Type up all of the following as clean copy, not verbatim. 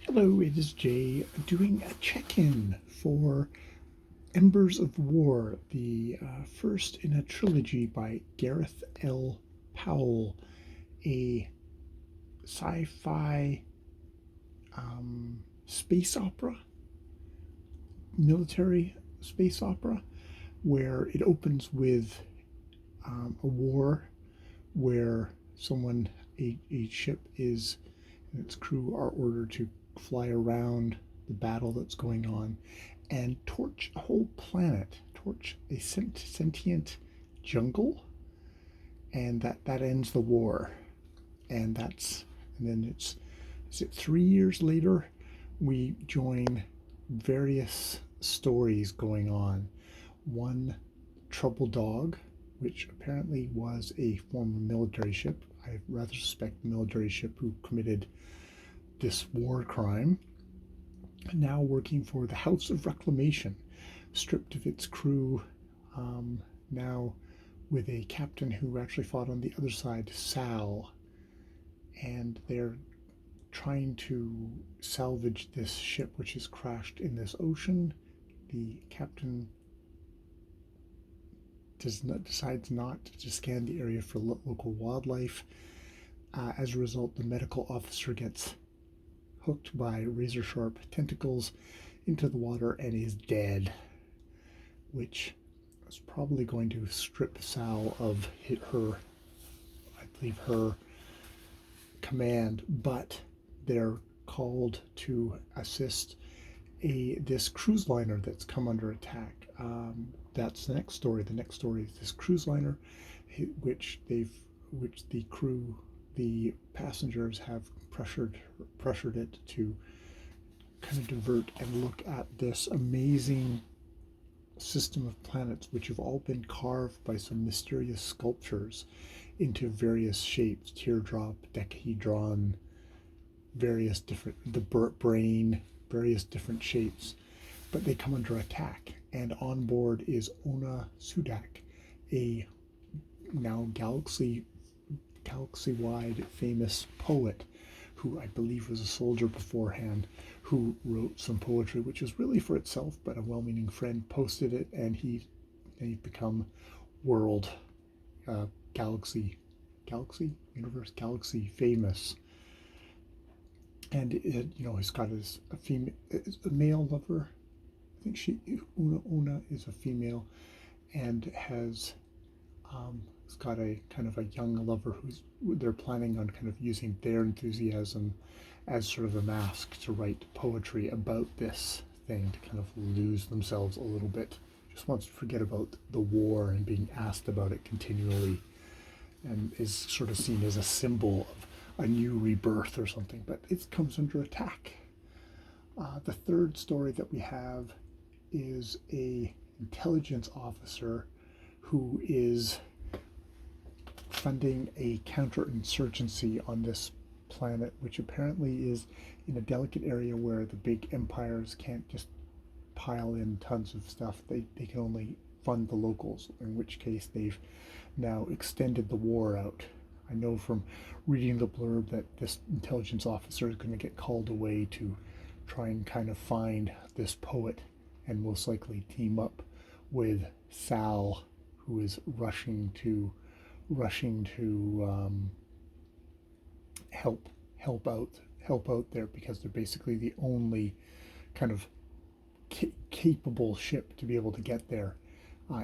Hello, it is Jay doing a check-in for Embers of War, the first in a trilogy by Gareth L. Powell, a sci-fi space opera, military space opera, where it opens with a war where a ship is, and its crew are ordered to fly around the battle that's going on and torch a whole planet, torch a sentient jungle, and that ends the war. And then is it 3 years later we join various stories going on. One, Trouble Dog, which apparently was a former military ship. I rather suspect the military ship who committed this war crime, now working for the House of Reclamation, stripped of its crew, now with a captain who actually fought on the other side, Sal, and they're trying to salvage this ship which has crashed in this ocean. The captain decides not to scan the area for local wildlife. As a result, the medical officer gets hooked by razor sharp tentacles into the water and is dead, which is probably going to strip Sal of her, I believe, her command, but they're called to assist this cruise liner that's come under attack. That's the next story. The next story is this cruise liner, which the crew, the passengers have pressured it to kind of divert and look at this amazing system of planets, which have all been carved by some mysterious sculptures into various shapes: teardrop, decahedron, various different, the brain, various different shapes. But they come under attack, and on board is Ona Sudak, a now galaxy-wide famous poet who I believe was a soldier beforehand, who wrote some poetry which was really for itself, but a well-meaning friend posted it, and he's become world, universe, galaxy famous. And he's got a male lover. I think Una is a female, and has got a kind of a young lover they're planning on kind of using their enthusiasm as sort of a mask to write poetry about this thing, to kind of lose themselves a little bit. Just wants to forget about the war and being asked about it continually, and is sort of seen as a symbol of a new rebirth or something, but it comes under attack. The third story that we have is a intelligence officer who is funding a counterinsurgency on this planet, which apparently is in a delicate area where the big empires can't just pile in tons of stuff. They can only fund the locals, in which case they've now extended the war out. I know from reading the blurb that this intelligence officer is going to get called away to try and kind of find this poet, and most likely team up with Sal, who is rushing to help out there, because they're basically the only kind of capable ship to be able to get there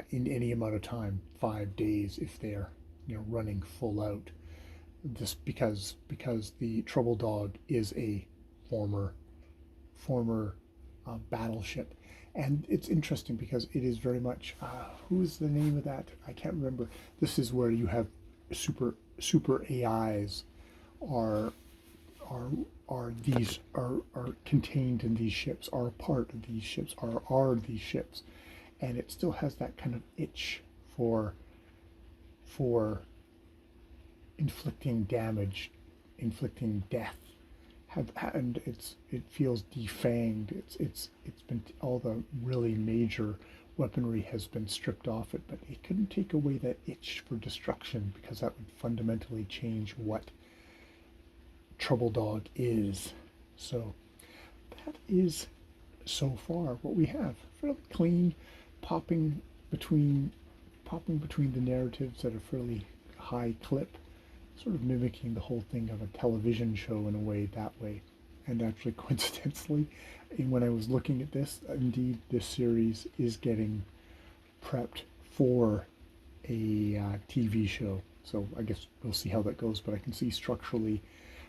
in any amount of time, 5 days if they're running full out. This because the Trouble Dog is a former battleship, and it's interesting because it is very much who's the name of that? I can't remember. This is where you have super AIs are contained in these ships, are a part of these ships, are these ships, and it still has that kind of itch for inflicting damage, inflicting death. And it feels defanged. It's been, all the really major weaponry has been stripped off it, but it couldn't take away that itch for destruction, because that would fundamentally change what Trouble Dog is. So that is so far what we have. Fairly clean, popping between the narratives at a fairly high clip, sort of mimicking the whole thing of a television show in a way that way. And actually, coincidentally, when I was looking at this, indeed, this series is getting prepped for a TV show. So I guess we'll see how that goes, but I can see structurally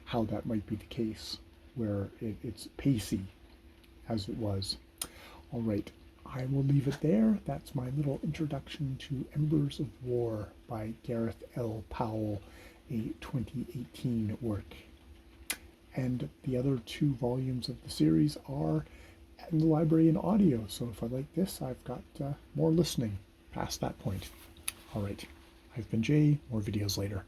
how that might be the case, where it's pacey as it was. All right, I will leave it there. That's my little introduction to Embers of War by Gareth L. Powell, a 2018 work. And the other 2 volumes of the series are in the library in audio, so if I like this, I've got more listening past that point. All right, I've been Jay. More videos later.